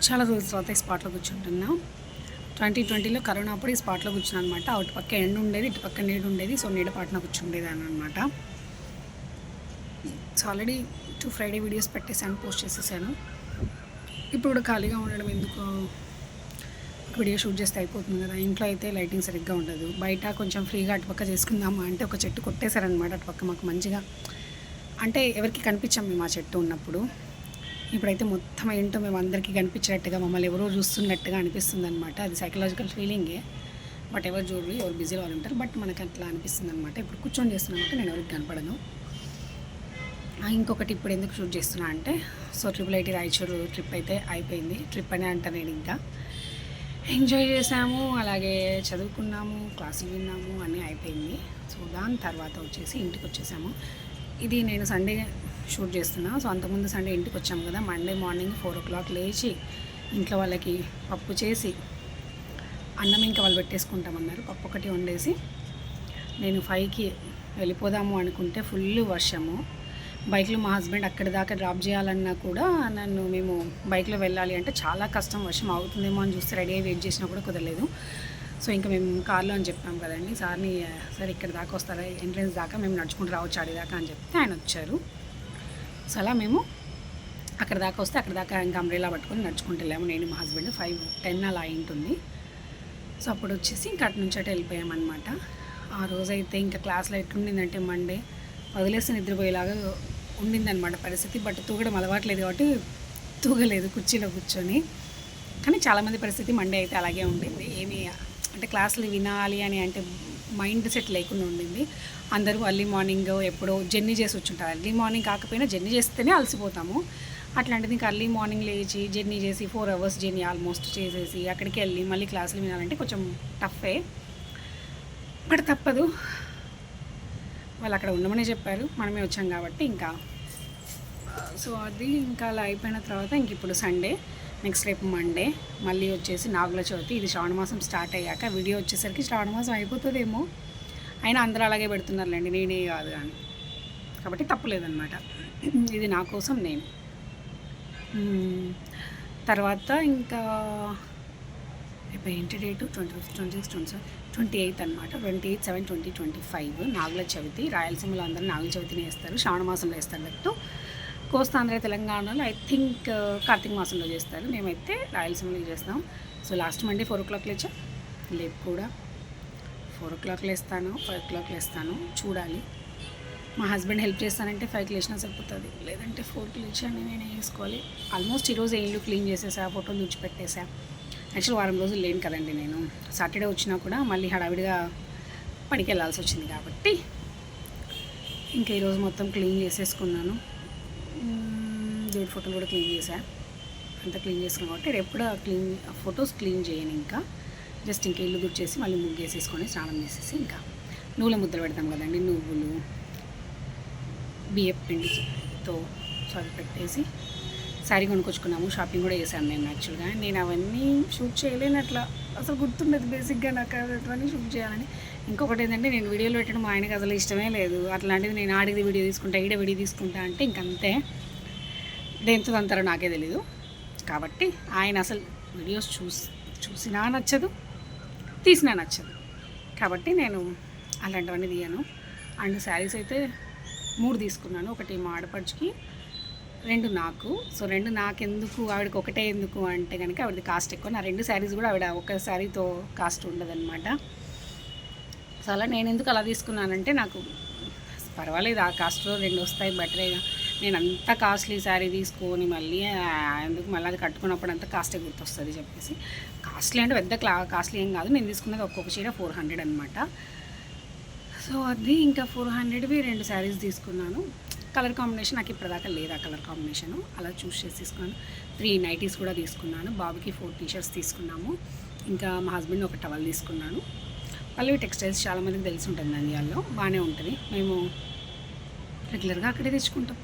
చాలా రోజుల తర్వాత ఈ స్పాట్లో కూర్చుంటున్నా. 2020లో కరోనా అప్పుడు ఈ స్పాట్లో కూర్చున్నాను అనమాట. అటు పక్క ఎండ ఉండేది, ఇటు పక్క నీడ ఉండేది. సో నీడ పాటన కూర్చుండేదాన్ని అనమాట. సో ఆల్రెడీ 2 ఫ్రైడే వీడియోస్ పెట్టేశాను, పోస్ట్ చేసేసాను. ఇప్పుడు కూడా ఖాళీగా ఉండడం ఎందుకు, వీడియో షూట్ చేస్తే అయిపోతుంది కదా. ఇంట్లో అయితే లైటింగ్ సరిగ్గా ఉండదు. బయట కొంచెం ఫ్రీగా అటుపక్క చేసుకుందాము అంటే ఒక చెట్టు కొట్టేశారనమాట. అటుపక్క మాకు మంచిగా అంటే ఎవరికి కనిపించాం మేము ఆ చెట్టు ఉన్నప్పుడు. ఇప్పుడైతే మొత్తం ఏంటో మేము అందరికీ కనిపించినట్టుగా, మమ్మల్ని ఎవరో చూస్తున్నట్టుగా అనిపిస్తుంది అనమాట. అది సైకలాజికల్ ఫీలింగే. బట్ ఎవరు చూడరు, ఎవరు బిజీలో వాళ్ళు ఉంటారు. బట్ మనకు అట్లా అనిపిస్తుంది అనమాట. ఇప్పుడు కూర్చొని చేస్తున్నామంటే నేను ఎవరికి కనపడను. ఇంకొకటి ఇప్పుడు ఎందుకు షూట్ చేస్తున్నా అంటే, సో IIIT రాయచూరు ట్రిప్ అయితే అయిపోయింది. ట్రిప్ అని అంటాను నేను. ఇంకా ఎంజాయ్ చేసాము, అలాగే చదువుకున్నాము, క్లాసులు విన్నాము, అన్నీ అయిపోయింది. సో దాని తర్వాత వచ్చేసి ఇంటికి వచ్చేసాము. ఇది నేను సండే షూట్ చేస్తున్నా. సో అంతకుముందు సండే ఇంటికి వచ్చాము కదా. మండే మార్నింగ్ 4 o'clock లేచి ఇంట్లో వాళ్ళకి పప్పు చేసి, అన్నం ఇంకా వాళ్ళు పెట్టేసుకుంటామన్నారు. పప్పు ఒకటి వండేసి నేను 5కి వెళ్ళిపోదాము అనుకుంటే ఫుల్ వర్షము. బైక్లో మా హస్బెండ్ అక్కడి దాకా డ్రాప్ చేయాలన్నా కూడా మేము బైక్లో వెళ్ళాలి అంటే చాలా కష్టం. వర్షం అవుతుందేమో అని చూస్తే రెడీ అయ్యి వెయిట్ చేసినా కూడా కుదరలేదు. సో ఇంకా మేము కార్లో అని చెప్పాం కదండి సార్ని, సార్ ఇక్కడ దాకా వస్తారా, ఎంట్రన్స్ దాకా మేము నడుచుకుంటూ రావచ్చు ఆడిదాకా అని చెప్తే ఆయన వచ్చారు. సో అలా మేము అక్కడ దాకా వస్తే అక్కడ దాకా ఇంకా అంబ్రెలా పట్టుకొని నడుచుకుంటూ వెళ్ళాము. నేను మా హస్బెండ్ 5:10 అలా అయింటుంది. సో అప్పుడు వచ్చేసి ఇంకా అటు నుంచి అటు వెళ్ళిపోయామన్నమాట. ఆ రోజైతే ఇంకా క్లాస్లో ఎట్లుండిందంటే మండే వదిలేసి నిద్రపోయేలాగా ఉండిందనమాట పరిస్థితి. బట్ తూగడం అలవాట్లేదు కాబట్టి తూగలేదు కుర్చీలో కూర్చొని. కానీ చాలామంది పరిస్థితి మండే అయితే అలాగే ఉండింది. ఏమీ అంటే క్లాసులు వినాలి అని అంటే మైండ్ సెట్ లేకుండా ఉండింది. అందరూ అర్లీ మార్నింగ్ ఎప్పుడో జర్నీ చేసి వచ్చుంటారు. అర్లీ మార్నింగ్ కాకపోయినా జర్నీ చేస్తేనే అలసిపోతాము. అట్లాంటిది ఇంకా అర్లీ మార్నింగ్ లేచి జర్నీ చేసి 4 hours జర్నీ ఆల్మోస్ట్ చేసేసి అక్కడికి వెళ్ళి మళ్ళీ క్లాసులు వినాలంటే కొంచెం టఫే. బట్ తప్పదు, వాళ్ళు అక్కడ ఉండమనే చెప్పారు, మనమే వచ్చాం కాబట్టి ఇంకా. సో అది ఇంకా అలా అయిపోయిన తర్వాత ఇంక ఇప్పుడు సండే, నెక్స్ట్ రేపు మండే, మళ్ళీ వచ్చేసి నాగుల చవితి. ఇది శ్రావణ మాసం స్టార్ట్ అయ్యాక వీడియో వచ్చేసరికి శ్రావణ మాసం అయిపోతుందేమో. అయినా అందరూ అలాగే పెడుతున్నారులేండి, నేనే కాదు కానీ, కాబట్టి తప్పులేదన్నమాట. ఇది నా కోసం నేను. తర్వాత ఇంకా ఇప్పుడు ఏంటి డేటు 25, 26, 27, 28 అనమాట. 28, 7, 2025 నాగుల చవితి. రాయలసీమలో అందరూ నాగుల చవితిని వేస్తారు, శ్రావణ మాసంలో వేస్తారు. దట్టు కోస్తాంధ్ర తెలంగాణలో ఐ థింక్ కార్తీక మాసంలో చేస్తారు. మేమైతే రాయలసీమలో చేస్తాం. సో లాస్ట్ మండే 4 o'clock లేచా. లేపు కూడా 4 o'clock లేస్తాను, 5 o'clock లేస్తాను, చూడాలి. మా హస్బెండ్ హెల్ప్ చేస్తానంటే 5కి లేచినా సరిపోతుంది, లేదంటే 4కి లేచాను నేనే వేసుకోవాలి. ఆల్మోస్ట్ ఈరోజు ఇల్లు క్లీన్ చేసేసా, ఫోటోలు తుడిచిపెట్టేసా. యాక్చువల్ వారం రోజులు లేను కదండి నేను. సాటర్డే వచ్చినా కూడా మళ్ళీ హడావిడిగా పనికి వెళ్ళాల్సి వచ్చింది కాబట్టి ఇంకా ఈరోజు మొత్తం క్లీన్ చేసేసుకున్నాను. దేవుడి ఫోటోలు కూడా క్లీన్ చేశా. అంతా క్లీన్ చేసుకున్నాను కాబట్టి రేపు కూడా ఫొటోస్ క్లీన్ చేయను. ఇంకా జస్ట్ ఇంకా ఇల్లు దుడిచేసి మళ్ళీ ముగ్గు వేసేసుకొని స్నానం చేసేసి ఇంకా నువ్వుల ముద్దలు పెడతాం కదండి, నువ్వులు బియ్యం పిండితో పెట్టేసి శారీ కొనుక్కొచ్చుకున్నాము. షాపింగ్ కూడా చేశాను నేను. యాక్చువల్గా నేను అవన్నీ షూట్ చేయలేను, అట్లా అసలు గుర్తుండదు బేసిక్గా నాకు అవన్నీ షూట్ చేయాలని. ఇంకొకటి ఏంటంటే నేను వీడియోలు పెట్టడం మా ఆయనకి అసలు ఇష్టమే లేదు. అట్లాంటిది నేను ఆడిది వీడియో తీసుకుంటా, ఈడ వీడియో తీసుకుంటా అంటే ఇంకంతే. దేంతో అంటారో నాకే తెలీదు. కాబట్టి ఆయన అసలు వీడియోస్ చూసినా నచ్చదు, తీసినా నచ్చదు. కాబట్టి నేను అలాంటివన్నీ తీయను. అండ్ శారీస్ అయితే 3 తీసుకున్నాను. ఒకటి మా ఆడపడుచుకి, 2 నాకు. సో 2 నాకెందుకు, ఆవిడకి ఒకటే ఎందుకు అంటే కనుక ఆవిడది కాస్ట్ ఎక్కువ. నా 2 శారీస్ కూడా ఆవిడ ఒక శారీతో కాస్ట్ ఉండదన్నమాట. సో అలా నేను ఎందుకు అలా తీసుకున్నానంటే నాకు పర్వాలేదు, ఆ కాస్ట్లో 2 వస్తాయి బెటరేగా. నేను అంత కాస్ట్లీ శారీ తీసుకొని మళ్ళీ ఎందుకు మళ్ళీ అది కట్టుకున్నప్పుడు అంతా కాస్టే గుర్తొస్తుంది చెప్పేసి. కాస్ట్లీ అంటే పెద్ద కాస్ట్లీ ఏం కాదు. నేను తీసుకున్నది ఒక్కొక్క చీర 400 అనమాట. సో అది ఇంకా 400వి 2 శారీస్ తీసుకున్నాను. కలర్ కాంబినేషన్ నాకు ఇప్పటిదాకా లేదు, ఆ కలర్ కాంబినేషను అలా చూస్ చేసి తీసుకున్నాను. 3 నైటీస్ కూడా తీసుకున్నాను. బాబుకి 4 టీ-షర్ట్స్ తీసుకున్నాము. ఇంకా మా హస్బెండ్ ఒక టవల్ తీసుకున్నాను. పల్లవి టెక్స్టైల్స్ చాలామందికి తెలిసి ఉంటుంది, నంద్యాలలో బాగానే ఉంటుంది. మేము రెగ్యులర్గా అక్కడే తెచ్చుకుంటాం.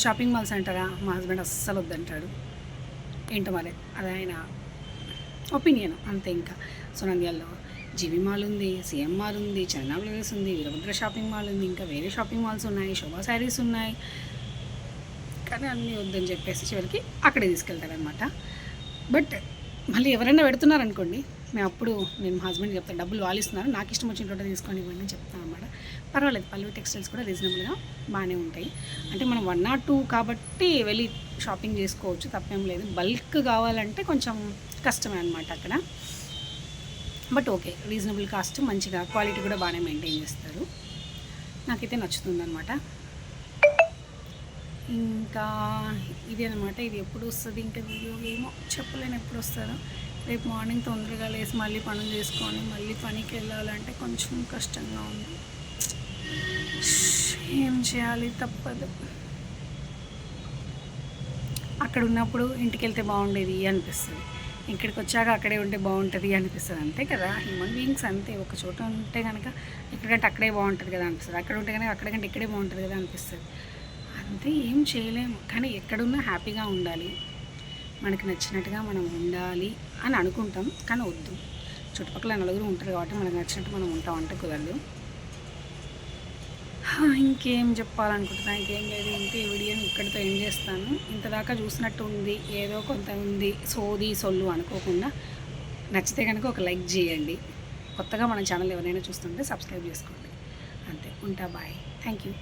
షాపింగ్ మాల్స్ అంటారా, మా హస్బెండ్ అస్సలు వద్దంటాడు. ఏంటో మరి అది ఆయన ఒపీనియన్ అంతే. ఇంకా సో నంద్యాలలో జీవి మాల్ ఉంది, సిఎం మాల్ ఉంది, చైనా బ్లవర్స్ ఉంది, వీరభద్ర షాపింగ్ మాల్ ఉంది, ఇంకా వేరే షాపింగ్ మాల్స్ ఉన్నాయి, శోభా శారీస్ ఉన్నాయి. కానీ అన్నీ వద్దని చెప్పేసి చివరికి అక్కడే తీసుకెళ్తారనమాట. బట్ మళ్ళీ ఎవరైనా పెడుతున్నారనుకోండి, నేను మా హస్బెండ్కి చెప్తాను, డబ్బులు వాళ్ళు ఇస్తున్నారు, నాకు ఇష్టం వచ్చినట్టు తీసుకొని ఇవ్వండి అని చెప్తాను అనమాట. పర్వాలేదు, పల్లవి టెక్స్టైల్స్ కూడా రీజనబుల్గా బాగానే ఉంటాయి. అంటే మనం 1 or 2 కాబట్టి వెళ్ళి షాపింగ్ చేసుకోవచ్చు, తప్పేం లేదు. బల్క్ కావాలంటే కొంచెం కష్టమే అనమాట అక్కడ. బట్ ఓకే, రీజనబుల్ కాస్ట్, మంచిగా క్వాలిటీ కూడా బాగానే మెయింటైన్ చేస్తారు. నాకైతే నచ్చుతుందనమాట. ఇంకా ఇది అనమాట. ఇది ఎప్పుడు వస్తుంది ఇంకా వీడియో ఏమో చెప్పలేను ఎప్పుడు వస్తుందో. రేపు మార్నింగ్ తొందరగా లేసి మళ్ళీ పనులు చేసుకొని మళ్ళీ పనికి వెళ్ళాలంటే కొంచెం కష్టంగా ఉంది. ఏం చేయాలి, తప్పదు. అక్కడ ఉన్నప్పుడు ఇంటికి వెళ్తే బాగుండేది అనిపిస్తుంది, ఇక్కడికి వచ్చాక అక్కడే ఉంటే బాగుంటుంది అనిపిస్తుంది. అంతే కదా, హ్యూమన్ బీయింగ్స్ అంతే. ఒక చోట ఉంటే కనుక ఇక్కడికంటే అక్కడే బాగుంటుంది కదా అనిపిస్తుంది, అక్కడ ఉంటే కనుక అక్కడికంటే ఇక్కడే బాగుంటుంది కదా అనిపిస్తుంది. అంతే, ఏం చేయలేము. కానీ ఎక్కడున్నా హ్యాపీగా ఉండాలి, మనకి నచ్చినట్టుగా మనం ఉండాలి అని అనుకుంటాం. కానీ వద్దు, చుట్టుపక్కల నలుగురు ఉంటారు కాబట్టి మనకు నచ్చినట్టు మనం ఉంటాం అంటే కుదరదు. ఇంకేం చెప్పాలనుకుంటున్నా, ఇంకేం లేదు. ఇంకే వీడియోని ఇక్కడితో ఏం చేస్తాను. ఇంతదాకా చూసినట్టు ఉంది, ఏదో కొంత ఉంది, సోది సొల్లు అనుకోకుండా నచ్చితే కనుక ఒక లైక్ చేయండి. కొత్తగా మన ఛానల్ ఎవరైనా చూస్తుంటే సబ్స్క్రైబ్ చేసుకోండి. అంతే, ఉంటా, బాయ్, థ్యాంక్ యూ.